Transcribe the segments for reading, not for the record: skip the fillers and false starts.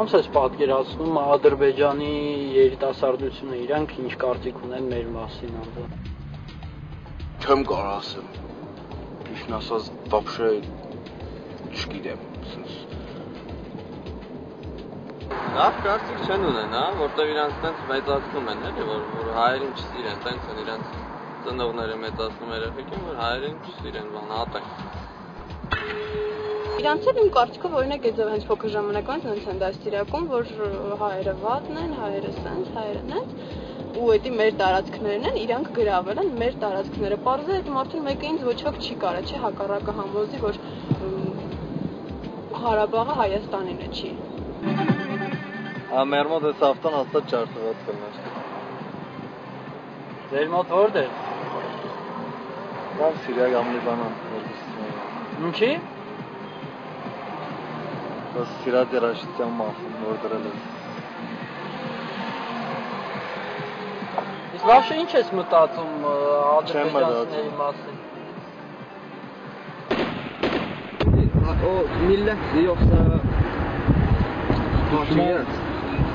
Ոնց ես պատկերացնում Ադրբեջանի երիտասարդությունը, իրանք ինչ կարծիք ունեն մեր մասին անդա։ Չեմ կարող ասեմ։ Ճիշտն ասած, вообще չգիտեմ, sense Լավ կարծիք չեն ունեն, հա, որտեղ իրանք տենց մեծացնում են, էլի, որ հայերին չսիրեն, տենց են իրանք ծնողները մեծացնում երեխեքին, որ հայերին չսիրեն, բան ատեն։ Իրանց էլ իմ կարծիքով օրինակ այդ հենց փոքր ժամանակվանից հենց են դաստիարակում, որ հայերը վատն են, հայերը սենց, հայերը նենց, ու էդի մեր տարածքներն են, իրանք գրավել են մեր տարածքները։ Պարզը այդ մարդուն մեկը ինձ ոչ ոք չի կարա, չէ, հակառակը համոզի, որ Ղարաբաղը Հայաստանինը չի։ Մեր մոտ էս ավտոն հաստատ չարթված կլներ։ Ձեր մոտ որտե՞ղ։ Լավ Սիրիա կամ Լիբանան։ Ինչի՞։ Բաց Սիրիա դերաշտյան մախում որ դրել ես։ Իսկ վաղշը ինչ ես մտածում ադրբեջանցիների մասին։ O millet yoksa hakimiyet.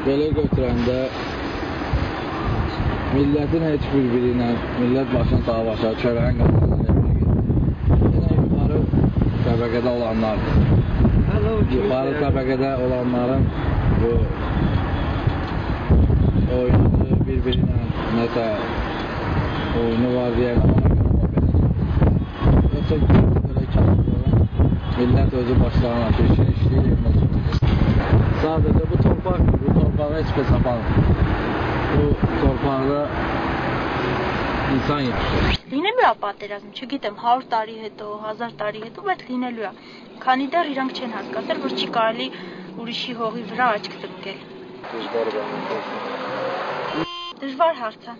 Belə götürəndə milletin heç bir-biri ilə millət başını sağa başa çörəyin qazanır. Yenə yuxarı təbəqədə olanlar. Yuxarı təbəqədə olanların bu oyunu bir-biri ilə nəsə oyunu var deyək ona görə yoxsa belə kağıtlara millət özü başlarına bir şey işləyir. Sadece bu torpağı hiç yapamam. Bu torpaqda insan yaşıyor. Լինելու է պատերազմ, չգիտեմ, 100 տարի հետո, 1000 տարի հետո, բայց լինելու է։ Քանի դեռ իրանք չեն հասկացել, որ չի կարելի ուրիշի հողի վրա աչք տրկել։ Դժվար հարց է։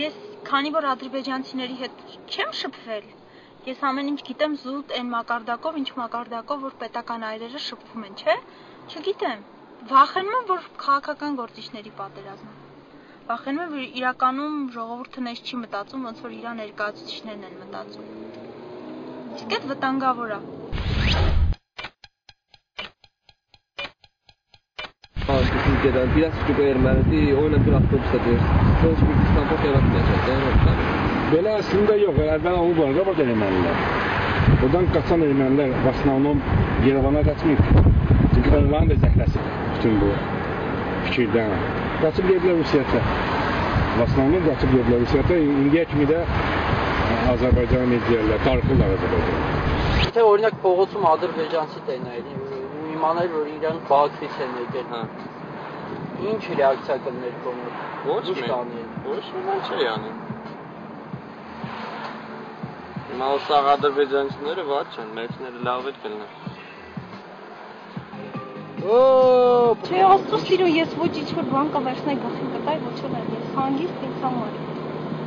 Ես, քանի որ ադրբեջանցիների հետ չեմ շփվել, ես ամեն ինչ գիտեմ զուտ այն մակարդակով, ինչ մակարդակով, որ պետական այրերը շփվում են, չէ՞։ Չգիտեմ։ Վախենում եմ, որ քաղաքական գործիչների պատերազմը։ Վախենում եմ, որ իրականում ժողովուրդը նես չի մտածում, ոնց որ իր ներկայացուցիչներն են մտածում։ Իսկ այդ վտանգավոր է։ Türkiye'den biraz küçük Ermeni oyuna bir avtobüste diyor. Sonuç bir İstanbul yaratmayacak. Belə əslində yox, əvvəl onu var, Rabaq ermənilər. Buradan qaçan ermənilər Vasnavnon Yerevana qaçmayıb. Çünki onların da zəhləsidir bütün bu fikirdən. Qaçıb gedilər Rusiyata. Vasnavnon qaçıb gedilər Rusiyata. İndiyə kimi də Azərbaycanı mediyərlər, tarixirlər Azərbaycanı. Թե օրինակ փողոցում ադրբեջանցի տենայինի ու իմանալ, որ իրանք Բաքվից են եկել։ Հա։ Ինչ ռեակցիա կներ կողմը։ Ոչ մի չի անի։ Մալսաղ ադրբեջանցիները ված չեն, մերքները լավ էլ կլնեն։ Չէ, աստծո սիրո, ես ոչ ինչ-որ բան կա վերցնեի գլխին կտայի, ոչ էլ եմ, ես հանգիստ ինձ համար։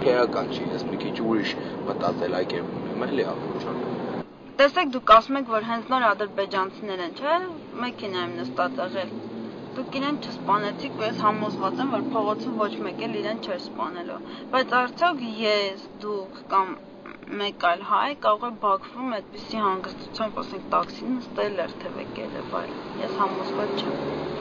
Քերական չի, ես մի քիչ ուրիշ մտածելակ եմ ունում, էլի աղուրջան։ Տեսեք, դուք ասում եք, որ հենց նոր ադրբեջանցիներ են, չէ՞, մեքենայում նստած եղել։ Դուք իրեն չսպանեցիք, ու ես համոզված եմ, որ փողոցում ոչ մեկ էլ իրեն չէր սպանելու։ Բայց արդյոք ես, դուք կամ մեկ այլ հայ կարող է Բաքվում այդպիսի հանգստությամբ, ասենք, տաքսի նստել, երթև եկել է, բայց ես համոզված չեմ։